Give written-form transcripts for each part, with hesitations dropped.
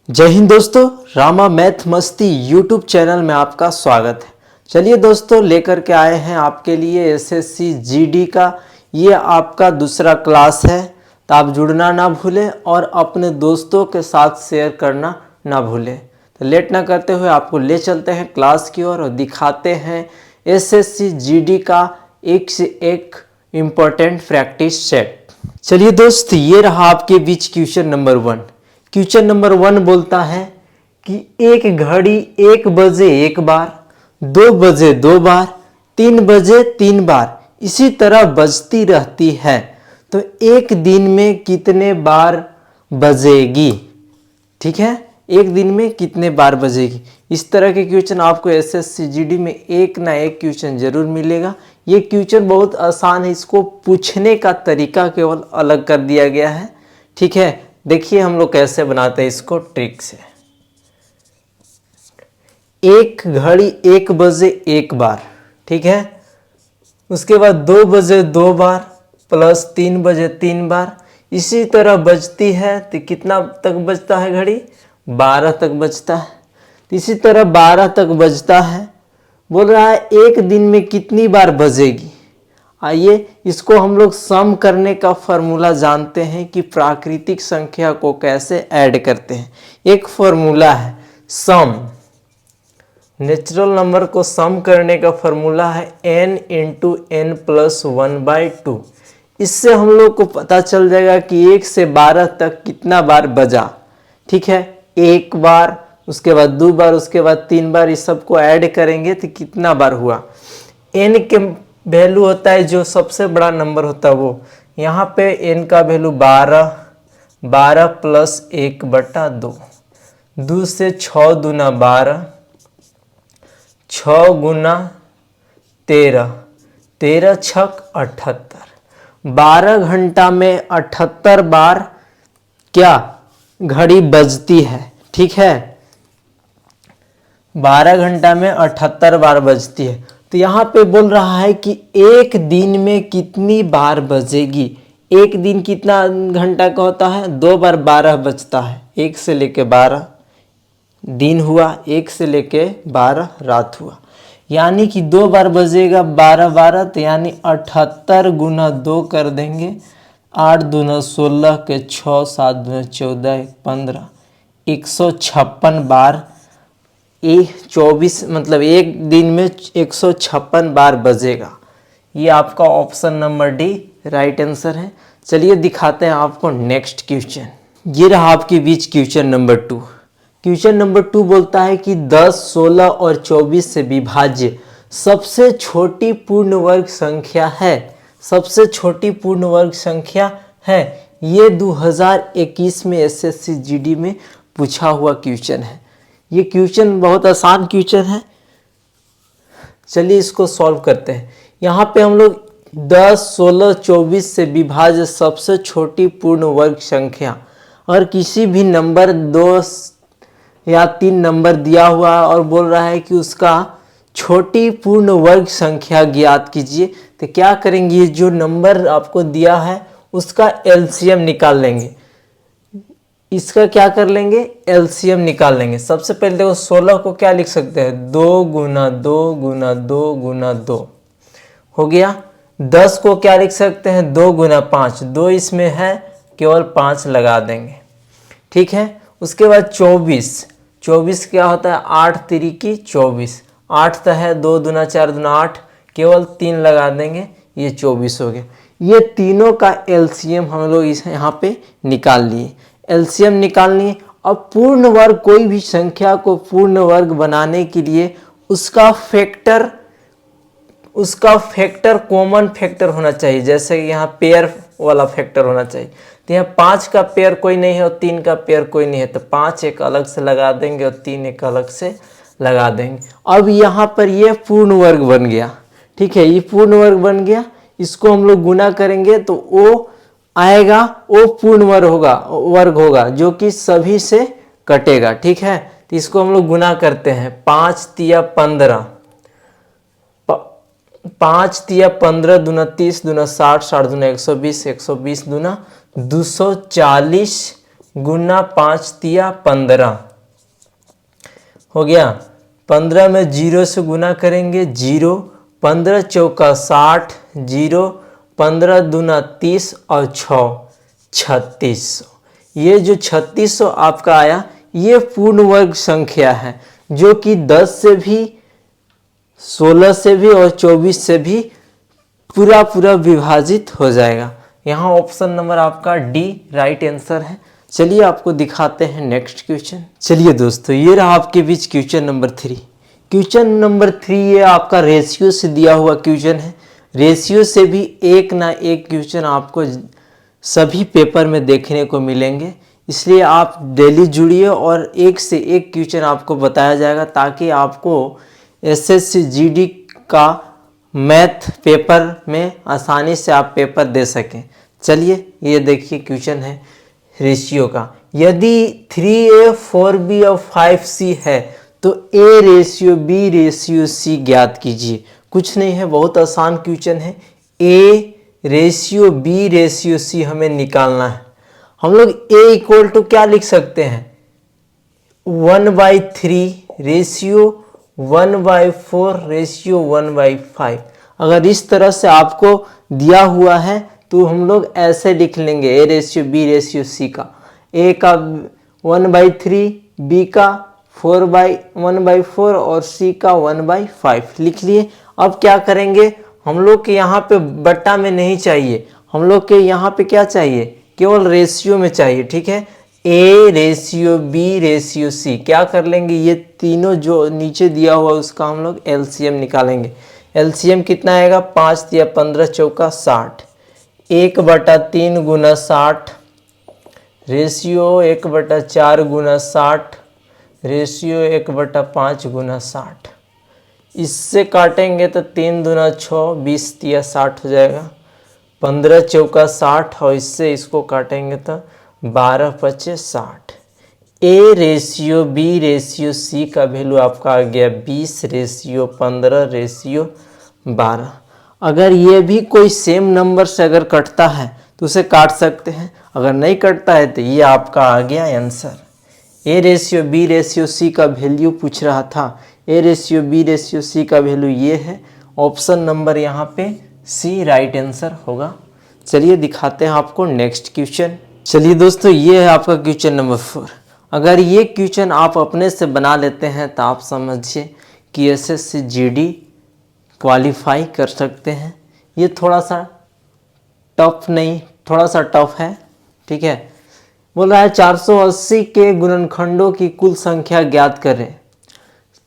जय हिंद दोस्तों, रामा मैथ मस्ती यूट्यूब चैनल में आपका स्वागत है। चलिए दोस्तों, लेकर के आए हैं आपके लिए एसएससी जीडी का ये आपका दूसरा क्लास है। तो आप जुड़ना ना भूलें और अपने दोस्तों के साथ शेयर करना ना भूलें। तो लेट ना करते हुए आपको ले चलते हैं क्लास की ओर और दिखाते हैं एसएससी जीडी का एक से एक इम्पोर्टेंट प्रैक्टिस सेट। चलिए दोस्त, ये रहा आपके बीच क्वेश्चन नंबर 1। क्वेश्चन नंबर 1 बोलता है कि एक घड़ी 1 बजे एक बार, 2 बजे 2 बार, 3 बजे 3 बार इसी तरह बजती रहती है, तो एक दिन में कितने बार बजेगी। ठीक है, एक दिन में कितने बार बजेगी। इस तरह के क्वेश्चन आपको एसएससी जीडी में एक ना एक क्वेश्चन जरूर मिलेगा। ये क्वेश्चन बहुत आसान है, इसको पूछने का तरीका केवल अलग कर दिया गया है। ठीक है, देखिए हम लोग कैसे बनाते हैं इसको ट्रिक से। एक घड़ी 1 बजे एक बार, ठीक है, उसके बाद 2 बजे 2 बार प्लस 3 बजे 3 बार इसी तरह बजती है। तो कितना तक बजता है घड़ी? 12 तक बजता है। तो इसी तरह 12 तक बजता है। बोल रहा है एक दिन में कितनी बार बजेगी। आइए इसको हम लोग सम करने का फॉर्मूला जानते हैं कि प्राकृतिक संख्या को कैसे ऐड करते हैं। एक फॉर्मूला है सम, नेचुरल नंबर को सम करने का फॉर्मूला है n इंटू n प्लस 1/2। इससे हम लोग को पता चल जाएगा कि 1 से 12 तक कितना बार बजा। ठीक है, एक बार, उसके बाद 2 बार, उसके बाद 3 बार, इस सबको ऐड करेंगे तो कितना बार हुआ। n के वैल्यू होता है जो सबसे बड़ा नंबर होता है वो, यहाँ पे n का वैल्यू 12, 12 प्लस 1/2, 2 से 6 दूना 12, 6 गुना 13, 13 छक 78, 12 घंटा में 78 बार क्या घड़ी बजती है। ठीक है, 12 घंटा में 78 बार बजती है। तो यहाँ पे बोल रहा है कि एक दिन में कितनी बार बजेगी। एक दिन कितना घंटा का होता है? 2 बार 12 बजता है, 1 से लेके 12 दिन हुआ, 1 से लेके 12 रात हुआ, यानी कि 2 बार बजेगा 12 12, तो यानी 78 गुना 2 कर देंगे, 8 दूना 16 के 6, 7 दूना 14, 15, 156 बार। 24 मतलब एक दिन में 156 बार बजेगा। ये आपका option number D right answer है। चलिए दिखाते हैं आपको नेक्स्ट क्वेश्चन। ये रहा आपके बीच क्वेश्चन नंबर 2। क्वेश्चन नंबर 2 बोलता है कि 10, 16 और 24 से विभाज्य सबसे छोटी पूर्ण वर्ग संख्या है। सबसे छोटी पूर्ण वर्ग संख्या है, ये 2021 में एसएससी जीडी में पूछा हुआ क्वेश्चन है। ये क्वेश्चन बहुत आसान क्वेश्चन है। चलिए इसको सॉल्व करते हैं। यहाँ पे हम लोग 10, 16, 24 से विभाज्य सबसे छोटी पूर्ण वर्ग संख्या, और किसी भी नंबर 2 या 3 नंबर दिया हुआ है और बोल रहा है कि उसका छोटी पूर्ण वर्ग संख्या ज्ञात कीजिए। तो क्या करेंगे, जो नंबर आपको दिया है उसका एलसीएम निकाल लेंगे। इसका क्या कर लेंगे? एलसीएम निकाल लेंगे। सबसे पहले देखो 16 को क्या लिख सकते हैं? 2 गुना 2 गुना 2 गुना 2 हो गया। 10 को क्या लिख सकते हैं? 2 गुना 5, 2 इसमें है, केवल 5 लगा देंगे। ठीक है, उसके बाद 24, 24 क्या होता है? 8 तिरिकी 24, 8 तो है, 2 दूना 4 दूना 8, केवल 3 लगा देंगे, ये 24 हो गया। ये तीनों का एलसीएम हम लोग इस यहाँ पे निकाल लिए। एलसीएम निकालनी। अब पूर्ण वर्ग, कोई भी संख्या को पूर्ण वर्ग बनाने के लिए उसका फैक्टर कॉमन फैक्टर होना चाहिए। जैसे कि यहाँ पेयर वाला फैक्टर होना चाहिए। तो यहाँ 5 का पेयर कोई नहीं है और 3 का पेयर कोई नहीं है, तो 5 एक अलग से लगा देंगे और 3 एक अलग से लगा देंगे। अब यहाँ पर ये पूर्ण वर्ग बन गया। ठीक है, ये पूर्ण वर्ग बन गया। इसको हम लोग गुना करेंगे तो वो आएगा, वो पूर्ण वर्ग होगा जो कि सभी से कटेगा। ठीक है, तो इसको हम लोग गुना करते हैं। 5 तिया 15, 5 तिया 15 दूना 30 दूना 60, 60 दूना 120, 120 दूना 240 गुना 5 तिया 15 हो गया। 15 में 0 से गुना करेंगे 0, 15 चौका 60, 0, 15 दूना 30 और 3600। ये जो 3600 आपका आया ये पूर्ण वर्ग संख्या है जो कि 10 से भी, 16 से भी और 24 से भी पूरा विभाजित हो जाएगा। यहाँ ऑप्शन नंबर आपका डी राइट आंसर है। चलिए आपको दिखाते हैं नेक्स्ट क्वेश्चन। चलिए दोस्तों ये रहा आपके बीच क्वेश्चन नंबर 3। क्वेश्चन नंबर 3 ये आपका रेशियो से दिया हुआ क्वेश्चन है। रेशियो से भी एक ना एक क्वेश्चन आपको सभी पेपर में देखने को मिलेंगे, इसलिए आप डेली जुड़िए और एक से एक क्वेश्चन आपको बताया जाएगा ताकि आपको एसएससी जीडी का मैथ पेपर में आसानी से आप पेपर दे सकें। चलिए ये देखिए क्वेश्चन है रेशियो का। यदि 3a 4b और 5c है तो a ratio b ratio c ज्ञात कीजिए। कुछ नहीं है, बहुत आसान क्वेश्चन है। a ratio b ratio c हमें निकालना है। हम लोग a इक्वल टू क्या लिख सकते हैं, 1/3 रेशियो 1/4 रेशियो 1/5। अगर इस तरह से आपको दिया हुआ है तो हम लोग ऐसे लिख लेंगे a ratio b ratio c का, a का 1/3, b का 1/4 और c का 1/5 लिख लिए। अब क्या करेंगे, हम लोग के यहाँ पे बट्टा में नहीं चाहिए, हम लोग के यहाँ पे क्या चाहिए, केवल रेशियो में चाहिए। ठीक है, a ratio b ratio c क्या कर लेंगे, ये तीनों जो नीचे दिया हुआ उसका हम लोग एलसीएम निकालेंगे। एलसीएम कितना आएगा, 5 या 15 चौका 60, 1/3 गुना 60 रेशियो 1/4 गुना 60 रेशियो 1/5 गुना 60। इससे काटेंगे तो 3 दूना 6, 20 या 60 हो जाएगा, 15 चौका 60 और इससे इसको काटेंगे तो 12 पचे 60। A ratio B ratio C का वैल्यू आपका आ गया 20 रेशियो 15 रेशियो 12। अगर ये भी कोई सेम नंबर से अगर कटता है तो उसे काट सकते हैं, अगर नहीं कटता है तो ये आपका आ गया answer. A ratio B ratio C का वैल्यू पूछ रहा था, A ratio B ratio C का वैल्यू ये है। ऑप्शन नंबर यहाँ पे सी राइट आंसर होगा। चलिए दिखाते हैं आपको नेक्स्ट क्वेश्चन। चलिए दोस्तों ये है आपका क्वेश्चन नंबर 4। अगर ये क्वेश्चन आप अपने से बना लेते हैं तो आप समझिए कि एसएससी जीडी क्वालिफाई कर सकते हैं। ये थोड़ा सा टफ नहीं, थोड़ा सा टफ है। ठीक है, बोल रहा है 480 के गुणनखंडों की कुल संख्या ज्ञात करें।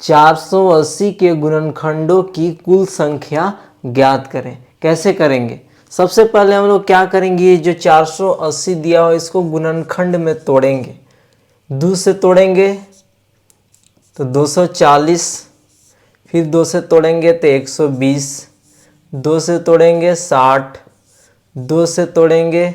480 के गुणनखंडों की कुल संख्या ज्ञात करें। कैसे करेंगे, सबसे पहले हम लोग क्या करेंगे, ये जो 480 दिया हो इसको गुणनखंड में तोड़ेंगे। 2 से तोड़ेंगे तो 240, फिर 2 से तोड़ेंगे तो 120, 2 से तोड़ेंगे 60, 2 से तोड़ेंगे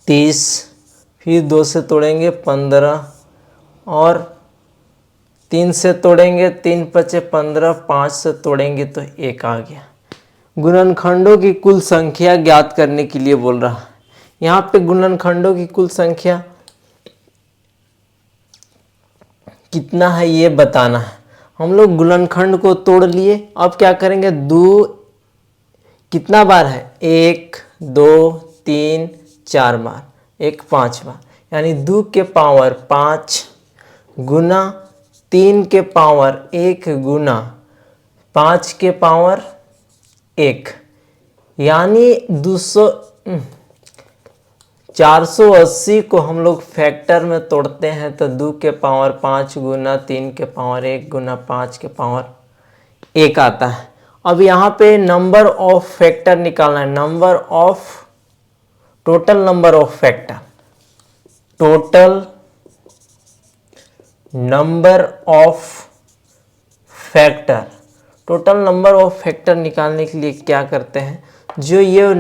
30, फिर 2 से तोड़ेंगे 15 और 3 से तोड़ेंगे 3 पचे 15, 5 से तोड़ेंगे तो 1 आ गया। गुणनखंडों की कुल संख्या ज्ञात करने के लिए बोल रहा है। यहाँ पे गुणनखंडों की कुल संख्या कितना है ये बताना है। हम लोग गुणनखंड को तोड़ लिए, अब क्या करेंगे, 2 कितना बार है, 1 2 3 4 बार, 1 5 बार, यानी 2 के पावर 5 गुना 3 के पावर 1 गुना 5 के पावर 1, यानी 480 को हम लोग फैक्टर में तोड़ते हैं तो 2 के पावर 5 गुना 3 के पावर 1 गुना 5 के पावर 1 आता है। अब यहाँ पे नंबर ऑफ फैक्टर निकालना है, number of total number of factor, total number of factor. Total number of factor निकालने के लिए क्या करते हैं, जो ये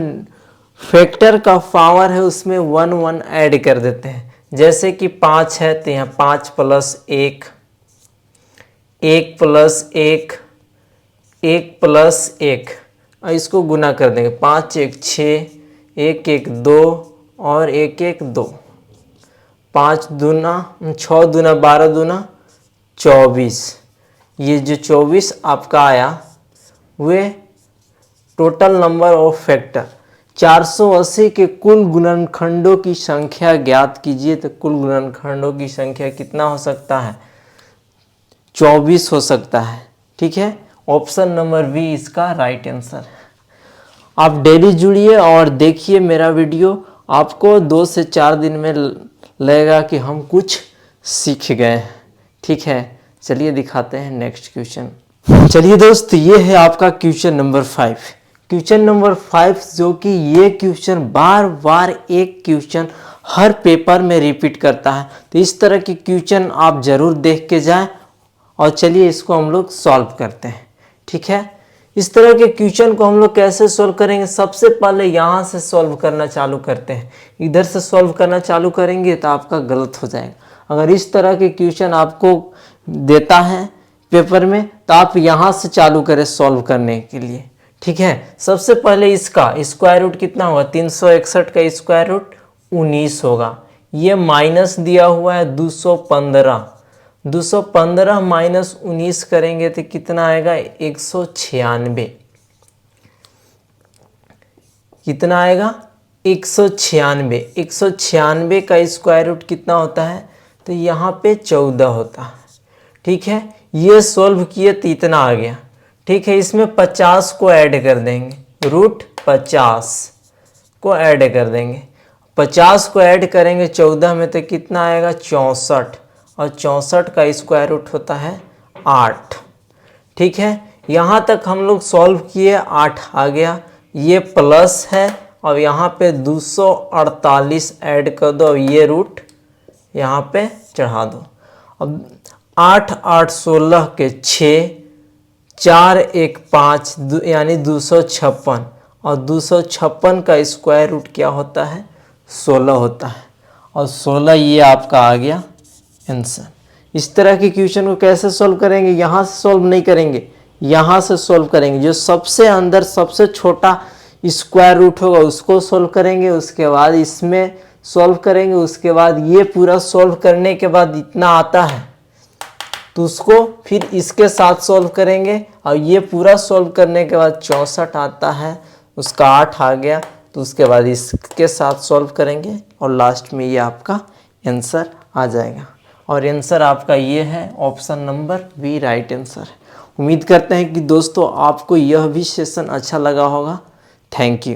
फैक्टर का पावर है उसमें 1 1 ऐड कर देते हैं। जैसे कि 5 है तो यहाँ 5 + 1, 1 + 1, 1 + 1 और इसको गुना कर देंगे, 5 1 6, 1 1 2 और 1 1 2। 5 दूना 6 दूना 12 दूना 24। ये जो 24 आपका आया वे टोटल नंबर ऑफ फैक्टर 480 के कुल गुणनखंडों की संख्या ज्ञात कीजिए। तो कुल गुणनखंडों की संख्या कितना हो सकता है? 24 हो सकता है। ठीक है, ऑप्शन नंबर बी इसका राइट आंसर है। आप डेली जुड़िए और देखिए मेरा वीडियो, आपको 2 से 4 दिन में लगेगा कि हम कुछ सीख गए। ठीक है, चलिए दिखाते हैं नेक्स्ट क्वेश्चन। चलिए दोस्त, ये है आपका क्वेश्चन नंबर 5। क्वेश्चन नंबर 5 जो कि ये क्वेश्चन बार बार एक क्वेश्चन हर पेपर में रिपीट करता है। तो इस तरह के क्वेश्चन आप जरूर देख के जाएं और चलिए इसको हम लोग सॉल्व करते हैं। ठीक है, इस तरह के क्वेश्चन को हम लोग कैसे सॉल्व करेंगे? सबसे पहले यहाँ से सॉल्व करना चालू करते हैं। इधर से सॉल्व करना चालू करेंगे तो आपका गलत हो जाएगा। अगर इस तरह के क्वेश्चन आपको देता है पेपर में तो आप यहाँ से चालू करें सॉल्व करने के लिए। ठीक है, सबसे पहले इसका स्क्वायर रूट कितना होगा? 361 का स्क्वायर रूट 19 होगा। ये माइनस दिया हुआ है 215। 215 माइनस 19 करेंगे तो कितना आएगा? 196। कितना आएगा? 196। 196 का स्क्वायर रूट कितना होता है? तो यहाँ पे 14 होता है। ठीक है, ये सॉल्व किए तो इतना आ गया। ठीक है, इसमें 50 को ऐड कर देंगे, रूट 50 को ऐड कर देंगे। 50 को ऐड करेंगे 14 में तो कितना आएगा? 64, और 64 का स्क्वायर रूट होता है 8। ठीक है, यहाँ तक हम लोग सॉल्व किए, 8 आ गया। ये प्लस है और यहाँ पे 248 ऐड कर दो और ये रूट यहाँ पे चढ़ा दो। अब 8 8 16 के 6, 4 1 5 यानी 256, और 256 का स्क्वायर रूट क्या होता है? 16 होता है, और 16 ये आपका आ गया आंसर। इस तरह के क्वेश्चन को कैसे सॉल्व करेंगे? यहाँ से सॉल्व नहीं करेंगे, यहाँ से सॉल्व करेंगे। जो सबसे अंदर सबसे छोटा स्क्वायर रूट होगा उसको सॉल्व करेंगे, उसके बाद इसमें सॉल्व करेंगे, उसके बाद ये पूरा सॉल्व करने के बाद इतना आता है तो उसको फिर इसके साथ सॉल्व करेंगे, और ये पूरा सॉल्व करने के बाद 64 आता है, उसका 8 आ गया, तो उसके बाद इसके साथ सॉल्व करेंगे और लास्ट में ये आपका आंसर आ जाएगा। और आंसर आपका ये है option number B right answer है। उम्मीद करते हैं कि दोस्तों आपको यह भी सेशन अच्छा लगा होगा। Thank you.